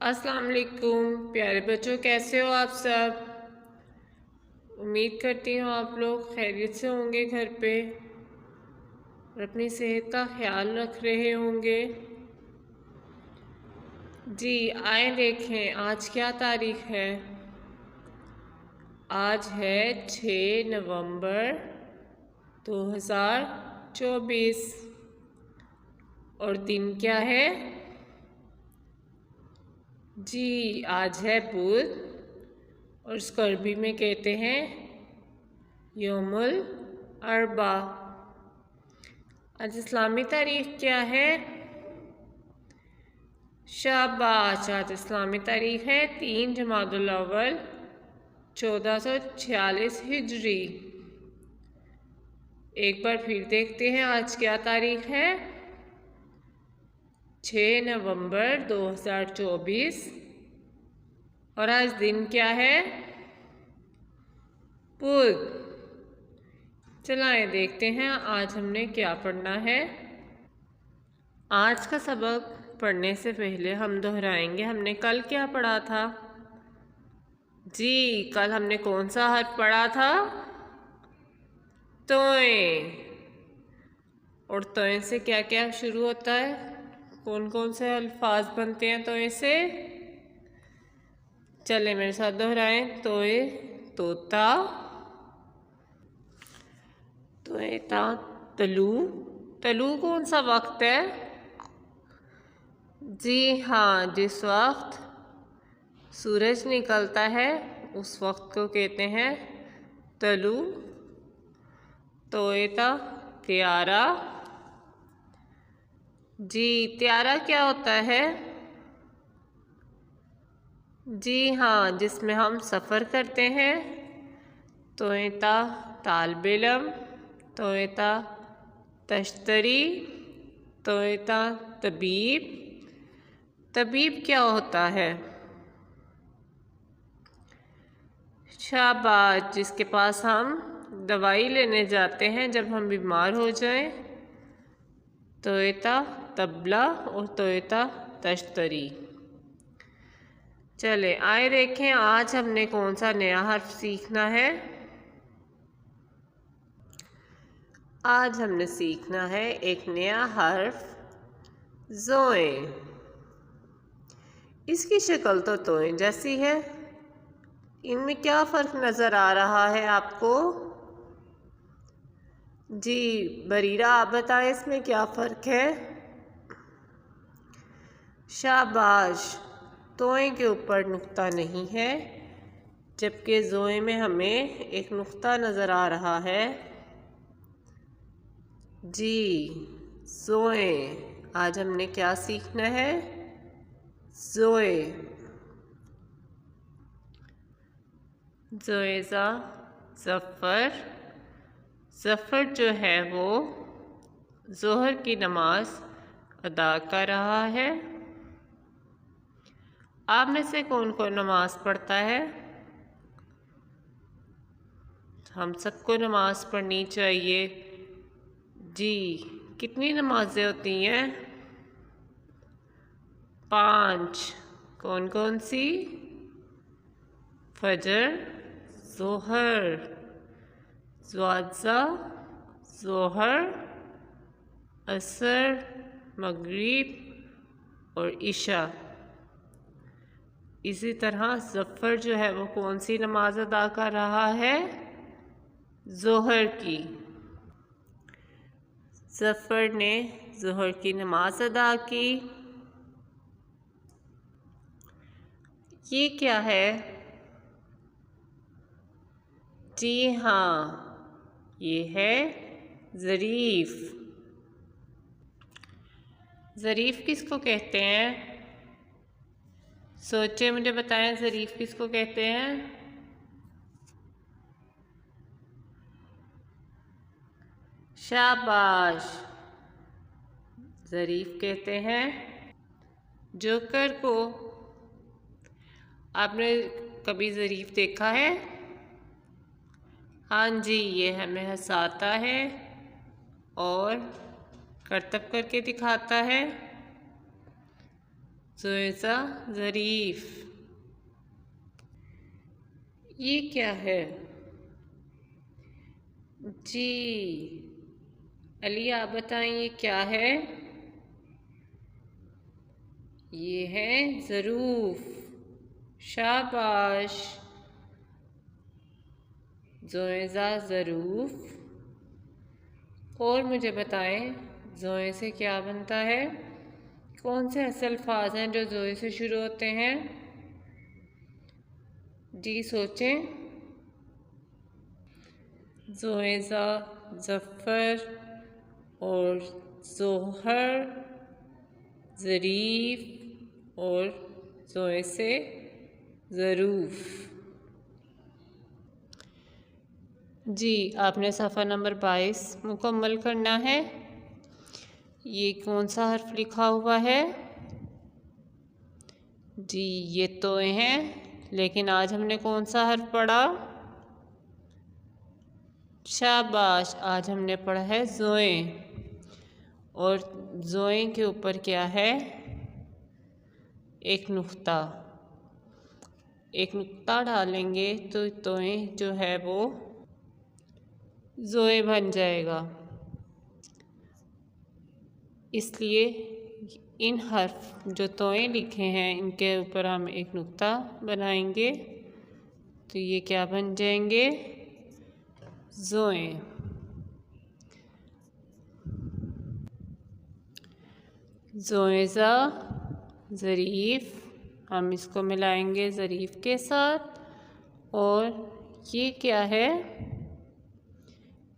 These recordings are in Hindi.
अस्सलाम वालेकुम प्यारे बच्चों, कैसे हो आप सब। उम्मीद करती हूँ आप लोग खैरियत से होंगे घर पे और अपनी सेहत का ख्याल रख रहे होंगे। जी आए देखें आज क्या तारीख है। आज है 6 नवंबर 2024 और दिन क्या है। जी आज है बुध और इसको अरबी में कहते हैं यौमुल अरबा। आज इस्लामी तारीख क्या है। शाबाश, आज इस्लामी तारीख है 3 जमादुल अव्वल 1446 हिजरी। एक बार फिर देखते हैं आज क्या तारीख है। 6 नवंबर 2024 और आज दिन क्या है, बुध। चलाएं देखते हैं आज हमने क्या पढ़ना है। आज का सबक पढ़ने से पहले हम दोहराएंगे हमने कल क्या पढ़ा था। जी कल हमने कौन सा हर्फ पढ़ा था, तोय। और तोय से क्या क्या शुरू होता है, कौन कौन से अल्फाज बनते हैं तोय से। चले मेरे साथ दोहराएं। तोय तोता, तोयता तलू। तलू कौन सा वक्त है। जी हाँ, जिस वक्त सूरज निकलता है उस वक्त को कहते हैं तलू। तोयता त्यारा। जी त्यारा क्या होता है। जी हाँ, जिसमें हम सफ़र करते हैं। Toyota तालबेलम, Toyota तश्तरी, Toyota तबीब। तबीब क्या होता है। शाबाश, जिसके पास हम दवाई लेने जाते हैं जब हम बीमार हो जाएं। तोयता तबला और तोयता तश्तरी। चले आए देखें आज हमने कौन सा नया हर्फ सीखना है। आज हमने सीखना है एक नया हर्फ ज़ोए। इसकी शक्ल तो तोय जैसी है, इनमें क्या फ़र्क नज़र आ रहा है आपको। जी बरीरा आप बताएं इसमें क्या फ़र्क है। शाबाश, तोय के ऊपर नुक्ता नहीं है जबकि ज़ोए में हमें एक नुक्ता नज़र आ रहा है। जी ज़ोए, आज हमने क्या सीखना है, ज़ोए। ज़ोएज़ा ज़फ़र। ज़फ़र जो है वो ज़ोहर की नमाज अदा कर रहा है। आप में से कौन कौन नमाज पढ़ता है। हम सबको नमाज पढ़नी चाहिए। जी कितनी नमाजें होती हैं, 5। कौन कौन सी, फजर, ज़ोहर, ज़्वाज़ा, ज़ोहर, असर, मगरिब और इशा। इसी तरह ज़फ़र जो है वो कौन सी नमाज अदा कर रहा है, ज़ोहर की। ज़फ़र ने ज़ोहर की नमाज अदा की। ये क्या है। जी हाँ, ये है ज़रीफ़। ज़रीफ़ किसको कहते हैं, सोचे मुझे बताएं ज़रीफ़ किसको कहते हैं। शाबाश, ज़रीफ़ कहते हैं जोकर को। आपने कभी ज़रीफ़ देखा है। हाँ जी, ये हमें हंसाता है और करतब करके दिखाता है। ज़ोएज़ा ज़रीफ। ये क्या है? जी अली, आप बताएं ये क्या है? ये है ज़रूफ। शाबाश। ज़ोएज़ा ज़रूफ। और मुझे बताएं ज़ोए से क्या बनता है? कौन से ऐसे अल्फाज हैं जो ज़ोए से शुरू होते हैं? जी सोचें। ज़ोएज़ा, ज़फ़र और ज़ोहर, ज़रीफ और ज़ोए से ज़रूफ। जी आपने सफ़ा नंबर 22 मुकम्मल करना है। ये कौन सा हर्फ लिखा हुआ है? जी ये तोए हैं, लेकिन आज हमने कौन सा हर्फ पढ़ा? शाबाश, आज हमने पढ़ा है ज़ोए। और ज़ोए के ऊपर क्या है? एक नुक्ता। एक नुक्ता डालेंगे तो तोए जो है वो ज़ोए बन जाएगा। इसलिए इन हर्फ जो तोए लिखे हैं इनके ऊपर हम एक नुक्ता बनाएंगे तो ये क्या बन जाएंगे? ज़ोए। ज़ोएज़ा ज़रीफ, हम इसको मिलाएंगे ज़रीफ के साथ। और ये क्या है?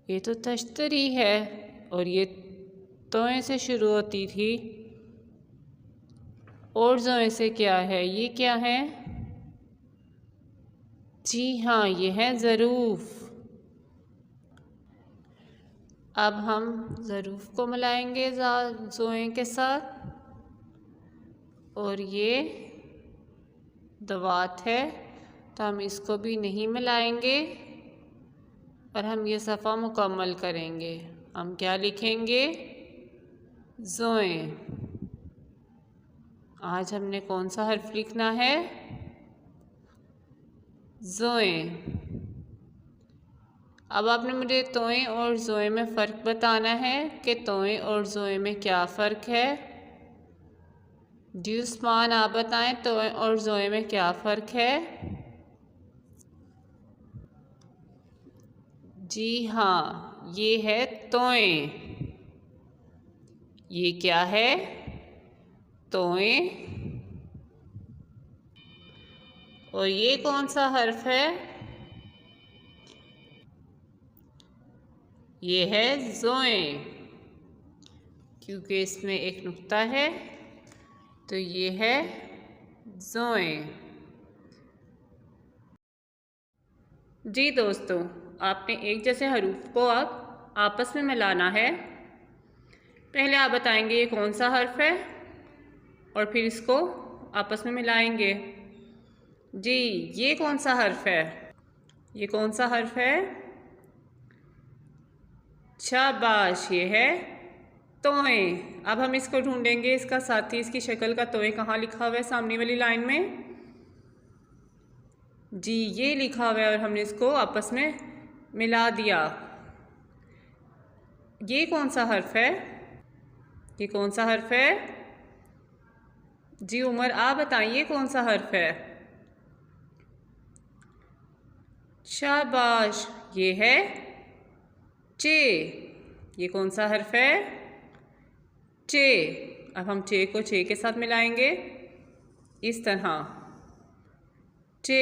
ये तो तश्तरी है और ये तोए से शुरू होती थी। और ज़ोए से क्या है? ये क्या है? जी हाँ, ये है ज़रूफ। अब हम ज़रूफ को मिलाएंगे ज़ोए के साथ। और ये दवात है तो हम इसको भी नहीं मिलाएंगे और हम ये सफ़ा मुकम्मल करेंगे। हम क्या लिखेंगे? ज़ोए। आज हमने कौन सा हर्फ लिखना है? ज़ोए। अब आपने मुझे तोए और ज़ोए में फ़र्क बताना है कि तोए और ज़ोए में क्या फ़र्क है। जी उस्मान, आप बताएं तोए और ज़ोए में क्या फ़र्क है? जी हाँ, ये है तोए। ये क्या है? तोए। और ये कौन सा हर्फ है? ये है ज़ोए। क्योंकि इसमें एक नुक्ता है तो ये है ज़ोए। जी दोस्तों, आपने एक जैसे हरूफ को अब आपस में मिलाना है। पहले आप बताएंगे ये कौन सा हर्फ है और फिर इसको आपस में मिलाएंगे। जी ये कौन सा हर्फ है? ये कौन सा हर्फ है? शाबाश, ये है तोए। अब हम इसको ढूंढेंगे, इसका साथी, इसकी शक्ल का तोए कहाँ लिखा हुआ है? सामने वाली लाइन में। जी ये लिखा हुआ है और हमने इसको आपस में मिला दिया। ये कौन सा हर्फ है? ये कौन सा हर्फ है? जी उमर, आप बताइए कौन सा हर्फ है? शाबाश, ये है चे। ये कौन सा हर्फ है? चे। अब हम चे को चे के साथ मिलाएंगे इस तरह। चे।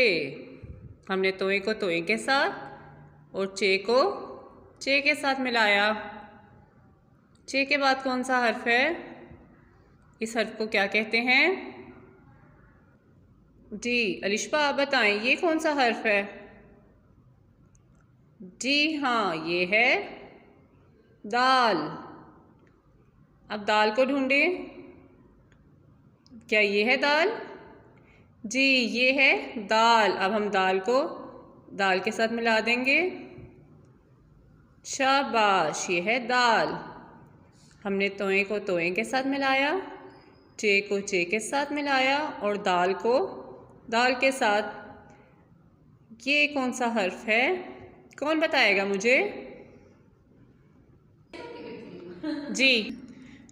हमने तोए को तोए के साथ और चे को चे के साथ मिलाया। चे के बाद कौन सा हर्फ है? इस हर्फ को क्या कहते हैं? जी अलिशबा, आप बताएं ये कौन सा हर्फ है? जी हाँ, ये है दाल। अब दाल को ढूंढें। क्या ये है दाल? जी ये है दाल। अब हम दाल को दाल के साथ मिला देंगे। शाबाश, ये है दाल। हमने तोए को तोए के साथ मिलाया चे को चे के साथ मिलाया और दाल को दाल के साथ। ये कौन सा हर्फ है? कौन बताएगा मुझे? जी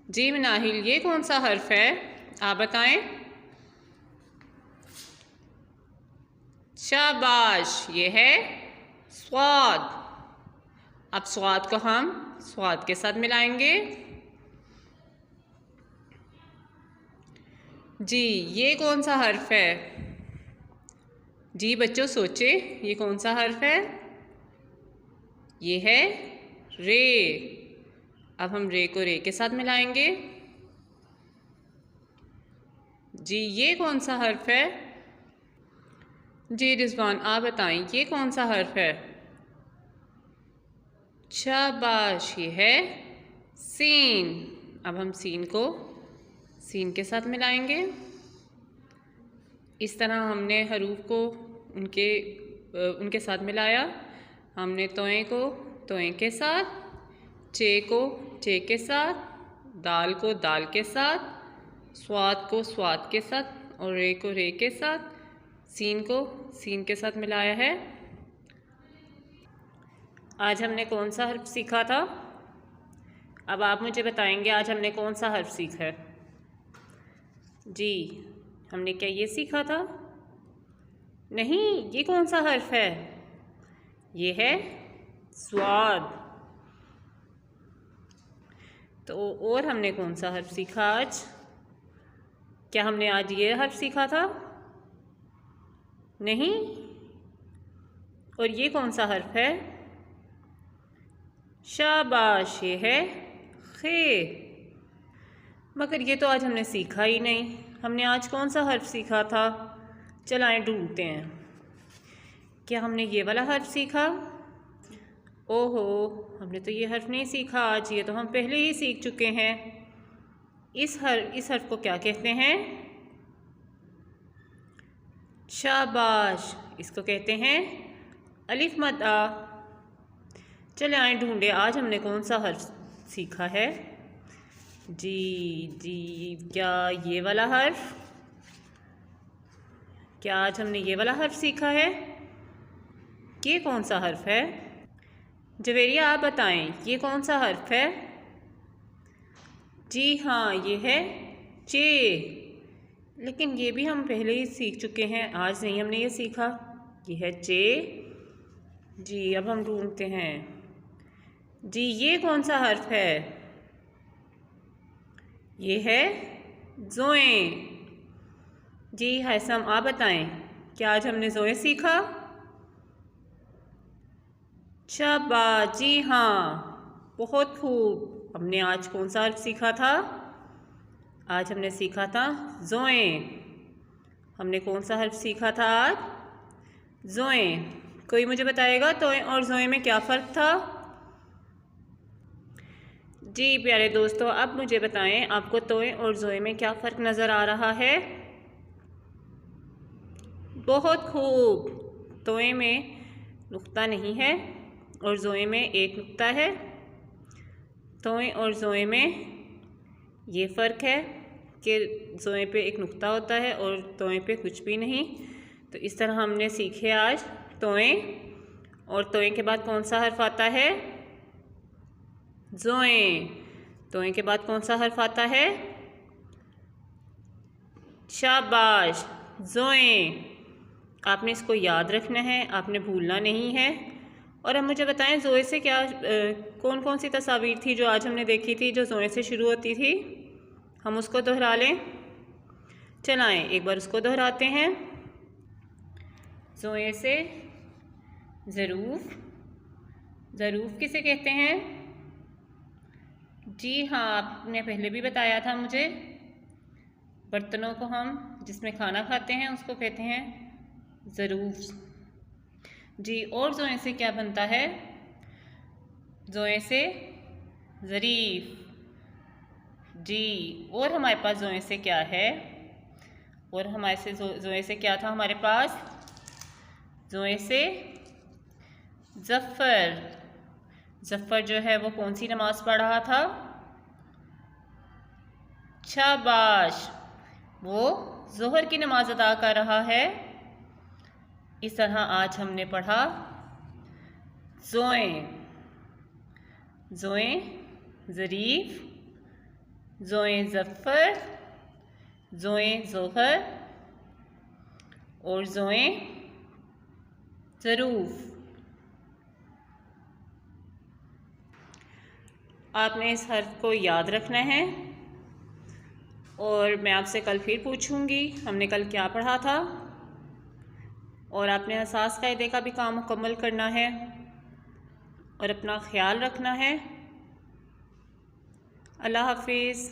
जी मनाहिल, ये कौन सा हर्फ है? आप बताएं। शाबाश, ये है स्वाद। अब स्वाद को हम स्वाद के साथ मिलाएंगे। जी, ये कौन सा हर्फ है? जी बच्चों सोचे, ये कौन सा हर्फ है? ये है रे। अब हम रे को रे के साथ मिलाएंगे। जी, ये कौन सा हर्फ है? जी रिजवान, आप बताएं, ये कौन सा हर्फ है? शाबाश, ये है सीन। अब हम सीन को सीन के साथ मिलाएंगे। इस तरह हमने हरूफ को उनके साथ मिलाया। हमने तोए को तोए के साथ, चे को चे के साथ, दाल को दाल के साथ, स्वाद को स्वाद के साथ और रे को रे के साथ, सीन को सीन के साथ मिलाया है। आज हमने कौन सा हर्फ सीखा था? अब आप मुझे बताएंगे आज हमने कौन सा हर्फ सीखा है? जी, हमने क्या ये सीखा था? नहीं, ये कौन सा हर्फ है? ये है स्वाद। तो और हमने कौन सा हर्फ सीखा आज? क्या हमने आज ये हर्फ सीखा था? नहीं। और ये कौन सा हर्फ है? शाबाश, ये है खे। मगर ये तो आज हमने सीखा ही नहीं। हमने आज कौन सा हर्फ सीखा था? चलाएं ढूंढते हैं। क्या हमने ये वाला हर्फ सीखा? ओहो, हमने तो ये हर्फ नहीं सीखा आज, ये तो हम पहले ही सीख चुके हैं। इस हर्फ को क्या कहते हैं? शाबाश, इसको कहते हैं अलिफ मद आ। चले आए ढूंढे आज हमने कौन सा हर्फ सीखा है। जी जी, क्या ये वाला हर्फ? क्या आज हमने ये वाला हर्फ सीखा है? ये कौन सा हर्फ है? जवेरिया, आप बताएं, ये कौन सा हर्फ है? जी हाँ, ये है चे। लेकिन ये भी हम पहले ही सीख चुके हैं, आज नहीं हमने ये सीखा। ये है चे। जी, अब हम ढूंढते हैं। जी, ये कौन सा हर्फ है? ये है जोए। जी हैसम, आप बताएं, क्या आज हमने जोए सीखा? शाबाश, जी हाँ, बहुत खूब। हमने आज कौन सा हर्फ सीखा था? आज हमने सीखा था जोए। हमने कौन सा हर्फ सीखा था आज? जोए। कोई मुझे बताएगा तोए और जोए में क्या फ़र्क था? जी प्यारे दोस्तों, अब मुझे बताएं आपको तोए और जोए में क्या फ़र्क नज़र आ रहा है? बहुत खूब। तोए में नुक्ता नहीं है और जोए में एक नुक्ता है। तोए और जोए में ये फ़र्क है कि जोए पे एक नुक्ता होता है और तोए पे कुछ भी नहीं। तो इस तरह हमने सीखे आज तोए। और तोए के बाद कौन सा हर्फ आता है? जोए। तोए के बाद कौन सा हर्फ आता है? शाबाश, जोए। आपने इसको याद रखना है, आपने भूलना नहीं है। और अब मुझे बताएं जोए से क्या कौन कौन सी तस्वीर थी जो आज हमने देखी थी जो जोए से शुरू होती थी? हम उसको दोहरा लें। चलाएं एक बार उसको दोहराते हैं। जोए से ज़रूफ। ज़रूफ किसे कहते हैं? जी हाँ, आपने पहले भी बताया था मुझे। बर्तनों को हम जिसमें खाना खाते हैं उसको कहते हैं ज़रूफ। जी, और जोए से क्या बनता है? जोए से ज़रीफ़। जी, और हमारे पास जोए से क्या है? और हमारे से जोए से क्या था हमारे पास? जोए से ज़फ़र। ज़फ़र जो है वो कौन सी नमाज़ पढ़ रहा था? शाबाश, वो ज़ोहर की नमाज अदा कर रहा है। इस तरह आज हमने पढ़ा ज़ोएं, ज़ोएं ज़रीफ़, ज़ोएं ज़फ़र, ज़ोएं ज़ोहर और ज़ोएं ज़रूफ़। आपने इस हर्फ को याद रखना है और मैं आपसे कल फिर पूछूंगी हमने कल क्या पढ़ा था, और आपने असास कायदे का भी काम मुकम्मल करना है और अपना ख्याल रखना है। अल्लाह हाफिज़।